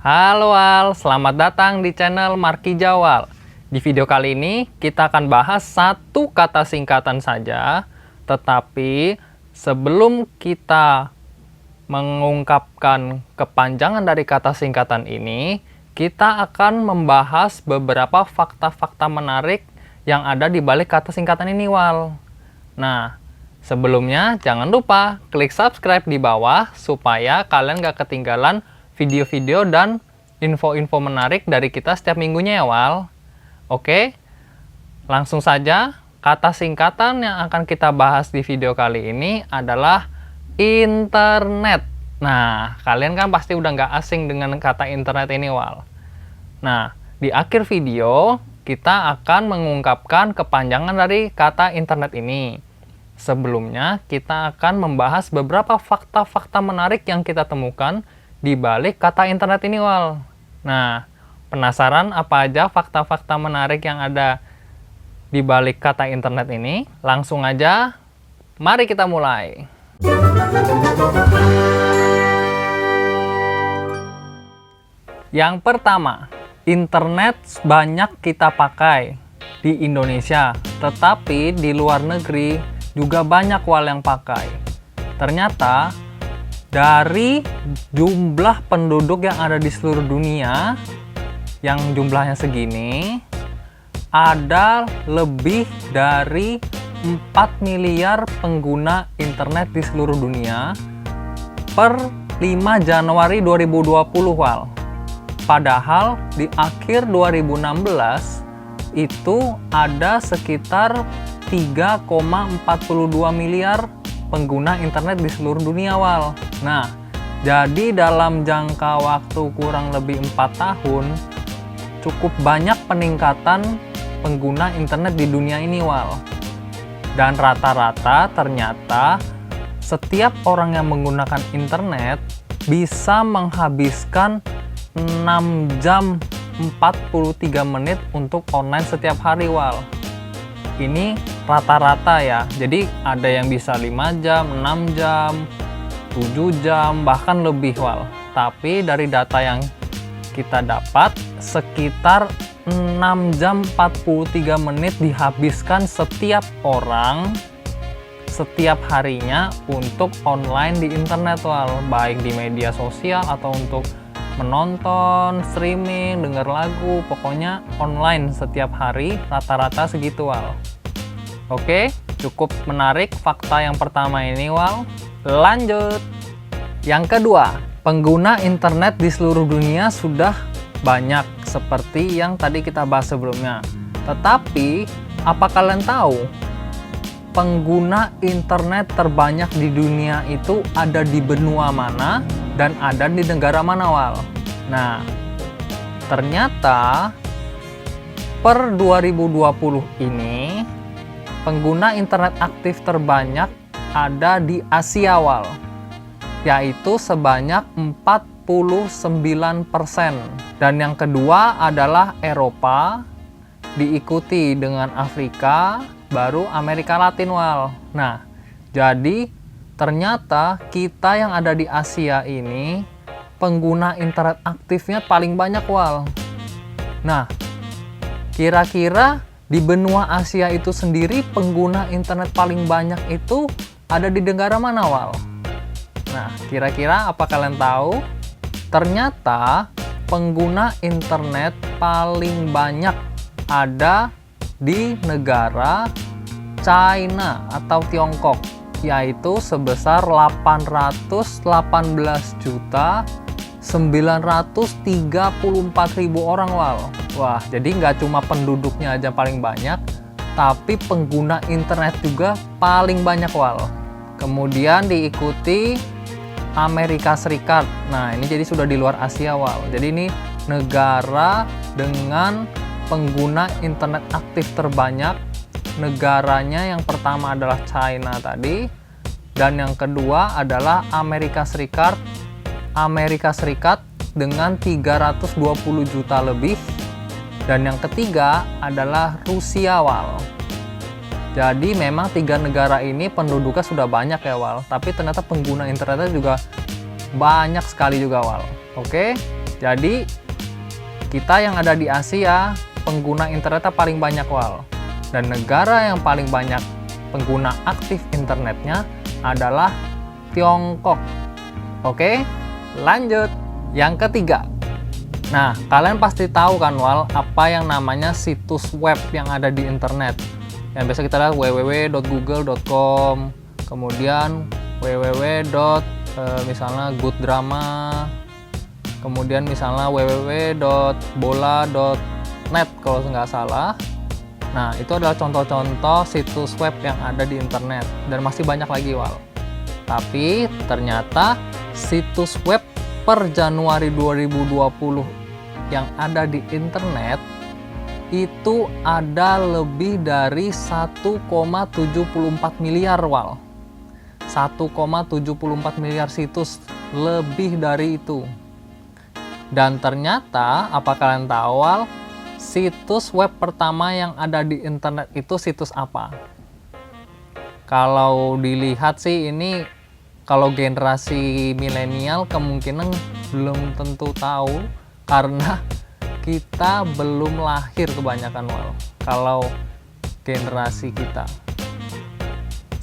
Halo Al, selamat datang di channel Marky Jawal. Di video kali ini kita akan bahas satu kata singkatan saja, tetapi sebelum kita mengungkapkan kepanjangan dari kata singkatan ini, kita akan membahas beberapa fakta-fakta menarik yang ada di balik kata singkatan ini, Wal. Nah, sebelumnya jangan lupa klik subscribe di bawah supaya kalian gak ketinggalan video-video dan info-info menarik dari kita setiap minggunya ya, Wal. Oke, langsung saja. Kata singkatan yang akan kita bahas di video kali ini adalah internet. Nah, kalian kan pasti udah nggak asing dengan kata internet ini, Wal. Nah, di akhir video kita akan mengungkapkan kepanjangan dari kata internet ini. Sebelumnya, kita akan membahas beberapa fakta-fakta menarik yang kita temukan di balik kata internet ini, Wal. Nah, penasaran apa aja fakta-fakta menarik yang ada di balik kata internet ini? Langsung aja, mari kita mulai. Yang pertama, internet banyak kita pakai di Indonesia, tetapi di luar negeri juga banyak Wal yang pakai. Ternyata dari jumlah penduduk yang ada di seluruh dunia, yang jumlahnya segini, ada lebih dari 4 miliar pengguna internet di seluruh dunia per 5 Januari 2020, Wal. Padahal di akhir 2016 itu ada sekitar 3,42 miliar pengguna internet di seluruh dunia, Wal. Nah, jadi dalam jangka waktu kurang lebih 4 tahun, cukup banyak peningkatan pengguna internet di dunia ini, Wal. Dan rata-rata ternyata setiap orang yang menggunakan internet bisa menghabiskan 6 jam 43 menit untuk online setiap hari, Wal. Ini rata-rata ya, jadi ada yang bisa 5 jam, 6 jam, 7 jam, bahkan lebih, Wal. Tapi dari data yang kita dapat, sekitar 6 jam 43 menit dihabiskan setiap orang setiap harinya untuk online di internet, Wal. Baik di media sosial atau untuk menonton, streaming, denger lagu, pokoknya online setiap hari rata-rata segitu, Wal. Oke, cukup menarik fakta yang pertama ini, Wal. Lanjut. Yang kedua, pengguna internet di seluruh dunia sudah banyak seperti yang tadi kita bahas sebelumnya. Tetapi, apa kalian tahu pengguna internet terbanyak di dunia itu ada di benua mana dan ada di negara mana, Wal? Nah, ternyata per 2020 ini pengguna internet aktif terbanyak ada di Asia, Wal, yaitu sebanyak 49%. Dan yang kedua adalah Eropa, diikuti dengan Afrika, baru Amerika Latin, Wal. Nah, jadi ternyata kita yang ada di Asia ini pengguna internet aktifnya paling banyak, Wal. Nah, kira-kira di benua Asia itu sendiri pengguna internet paling banyak itu ada di negara mana, Wal? Nah, kira-kira apa kalian tahu? Ternyata pengguna internet paling banyak ada di negara China atau Tiongkok, yaitu sebesar 818.934.000 orang, Wal. Wah, jadi nggak cuma penduduknya aja paling banyak, tapi pengguna internet juga paling banyak, Wal. Kemudian diikuti Amerika Serikat. Nah, ini jadi sudah di luar Asia, Wal. Jadi ini negara dengan pengguna internet aktif terbanyak. Negaranya yang pertama adalah China tadi, dan yang kedua adalah Amerika Serikat. Amerika Serikat dengan 320 juta lebih. Dan yang ketiga adalah Rusia, Wal. Jadi memang 3 negara ini penduduknya sudah banyak ya, Wal. Tapi ternyata pengguna internetnya juga banyak sekali juga, Wal. Oke, Jadi kita yang ada di Asia pengguna internetnya paling banyak wal. Dan negara yang paling banyak pengguna aktif internetnya adalah Tiongkok. Oke, lanjut. Yang ketiga. Nah, kalian pasti tahu kan wal apa yang namanya situs web yang ada di internet. Yang biasa kita lihat www.google.com, kemudian misalnya Good Drama, kemudian misalnya www.bola.net kalau nggak salah. Nah, itu adalah contoh-contoh situs web yang ada di internet dan masih banyak lagi wal. Tapi ternyata situs web per Januari 2020 yang ada di internet itu ada lebih dari 1,74 miliar wal. 1,74 miliar situs, lebih dari itu. Dan ternyata, apa kalian tahu wal, situs web pertama yang ada di internet itu situs apa? Kalau dilihat sih ini, kalau generasi milenial kemungkinan belum tentu tahu karena kita belum lahir kebanyakan wal. Kalau generasi kita,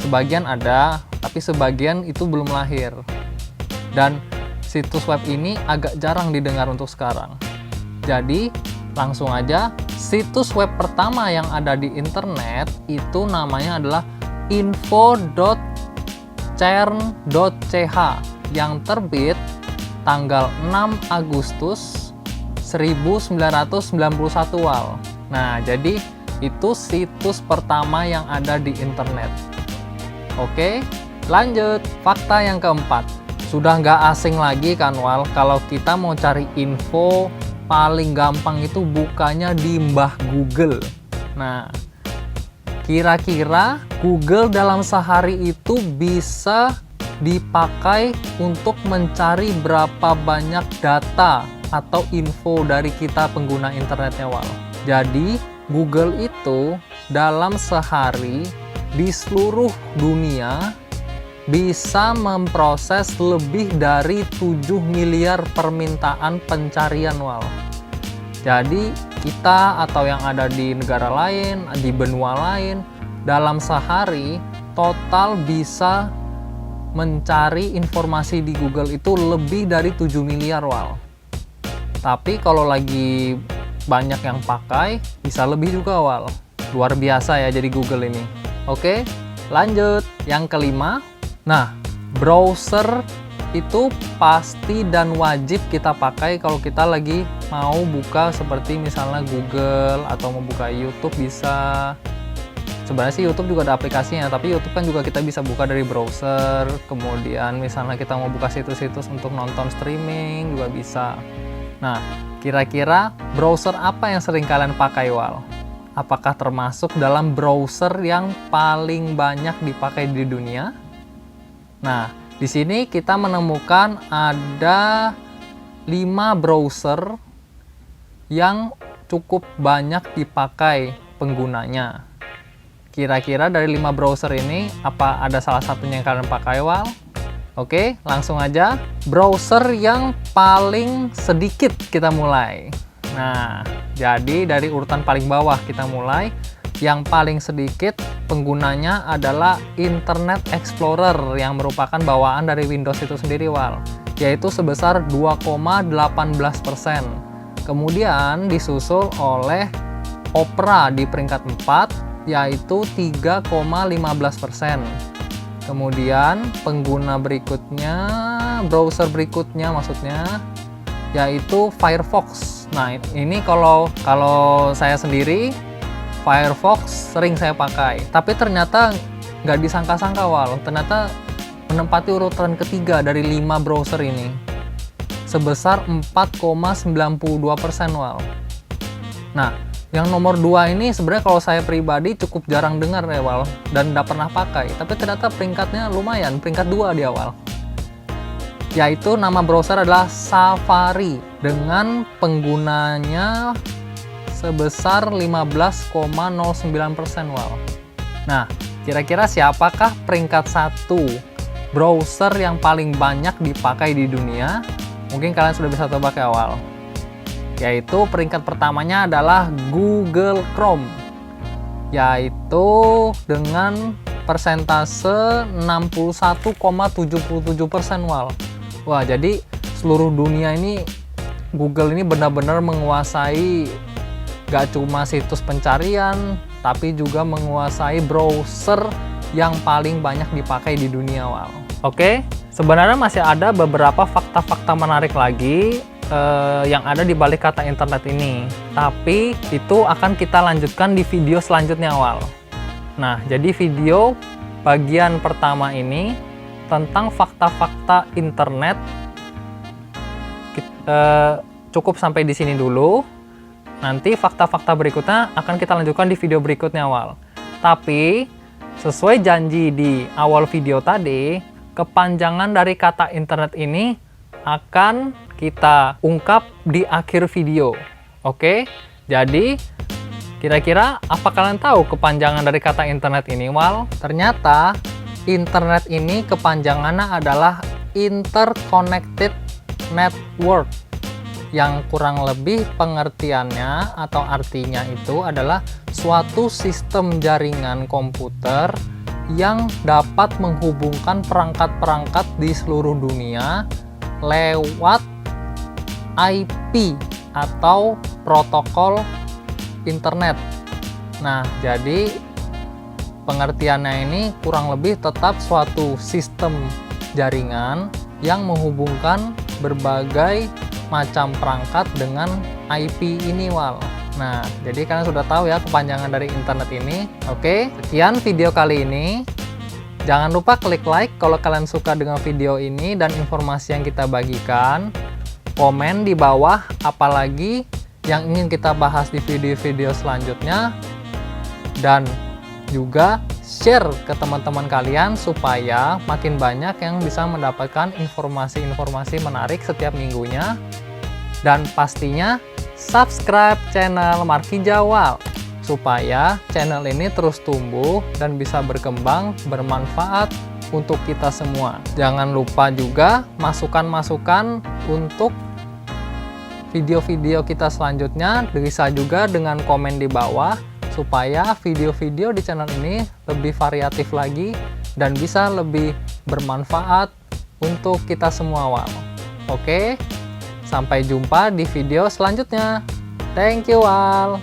sebagian ada, tapi sebagian itu belum lahir. Dan situs web ini agak jarang didengar untuk sekarang. Jadi langsung aja, situs web pertama yang ada di internet itu namanya adalah info.cern.ch yang terbit tanggal 6 Agustus 1991 wal. Nah, jadi itu situs pertama yang ada di internet. Oke, lanjut. Fakta yang keempat. Sudah nggak asing lagi kan wal, kalau kita mau cari info paling gampang itu bukanya di Mbah Google. Nah, kira-kira Google dalam sehari itu bisa dipakai untuk mencari berapa banyak data atau info dari kita pengguna internetnya wal. Jadi Google itu dalam sehari di seluruh dunia bisa memproses lebih dari 7 miliar permintaan pencarian wal. Jadi kita atau yang ada di negara lain, di benua lain, dalam sehari total bisa mencari informasi di Google itu lebih dari 7 miliar wal. Tapi kalau lagi banyak yang pakai, bisa lebih juga wal. Luar biasa ya jadi Google ini. Oke, lanjut. Yang kelima. Nah, browser itu pasti dan wajib kita pakai kalau kita lagi mau buka seperti misalnya Google atau mau buka YouTube bisa. Sebenarnya sih YouTube juga ada aplikasinya, tapi YouTube kan juga kita bisa buka dari browser. Kemudian misalnya kita mau buka situs-situs untuk nonton streaming juga bisa. Nah, kira-kira browser apa yang sering kalian pakai wal? Apakah termasuk dalam browser yang paling banyak dipakai di dunia? Nah, di sini kita menemukan ada 5 browser yang cukup banyak dipakai penggunanya. Kira-kira dari 5 browser ini, apa ada salah satunya yang kalian pakai wal? Oke, langsung aja. Browser yang paling sedikit kita mulai. Nah, jadi dari urutan paling bawah kita mulai. Yang paling sedikit penggunanya adalah Internet Explorer yang merupakan bawaan dari Windows itu sendiri wal, yaitu sebesar 2,18%. Kemudian disusul oleh Opera di peringkat 4 yaitu 3,15%. Kemudian pengguna berikutnya, browser berikutnya maksudnya, yaitu Firefox. Nah, ini kalau saya sendiri Firefox sering saya pakai, tapi ternyata nggak disangka-sangka wal, ternyata menempati urutan ketiga dari 5 browser ini sebesar 4,92% wal. Nah, yang nomor 2 ini sebenarnya kalau saya pribadi cukup jarang dengar ya wal, dan nggak pernah pakai, tapi ternyata peringkatnya lumayan, peringkat 2 di awal. Yaitu nama browser adalah Safari dengan penggunanya sebesar 15,09% wal. Nah, kira-kira siapakah peringkat 1 browser yang paling banyak dipakai di dunia? Mungkin kalian sudah bisa tebak ya wal. yaitu peringkat pertamanya adalah Google Chrome, yaitu dengan persentase 61,77% Wal. Wah, jadi seluruh dunia ini Google ini benar-benar menguasai gak cuma situs pencarian, tapi juga menguasai browser yang paling banyak dipakai di dunia Wal. Oke, sebenarnya masih ada beberapa fakta-fakta menarik lagi yang ada di balik kata internet ini, tapi itu akan kita lanjutkan di video selanjutnya Wal. Nah, jadi video bagian pertama ini tentang fakta-fakta internet cukup sampai di sini dulu. Nanti fakta-fakta berikutnya akan kita lanjutkan di video berikutnya Wal. Tapi sesuai janji di awal video tadi, kepanjangan dari kata internet ini akan kita ungkap di akhir video. Oke? Jadi kira-kira apa kalian tahu kepanjangan dari kata internet ini Wal? Ternyata internet ini kepanjangannya adalah Interconnected Network, yang kurang lebih pengertiannya atau artinya itu adalah suatu sistem jaringan komputer yang dapat menghubungkan perangkat-perangkat di seluruh dunia lewat IP atau protokol internet. Nah, jadi pengertiannya ini kurang lebih tetap suatu sistem jaringan yang menghubungkan berbagai macam perangkat dengan IP ini Wal. Nah, jadi kalian sudah tahu ya kepanjangan dari internet ini. Oke, sekian video kali ini. Jangan lupa klik like kalau kalian suka dengan video ini dan informasi yang kita bagikan. Komen di bawah apalagi yang ingin kita bahas di video-video selanjutnya. Dan juga share ke teman-teman kalian supaya makin banyak yang bisa mendapatkan informasi-informasi menarik setiap minggunya. Dan pastinya subscribe channel Markija Wal supaya channel ini terus tumbuh dan bisa berkembang, bermanfaat untuk kita semua. Jangan lupa juga masukan-masukan untuk video-video kita selanjutnya, bisa juga dengan komen di bawah supaya video-video di channel ini lebih variatif lagi dan bisa lebih bermanfaat untuk kita semua Wal. Oke, sampai jumpa di video selanjutnya. Thank you Wal.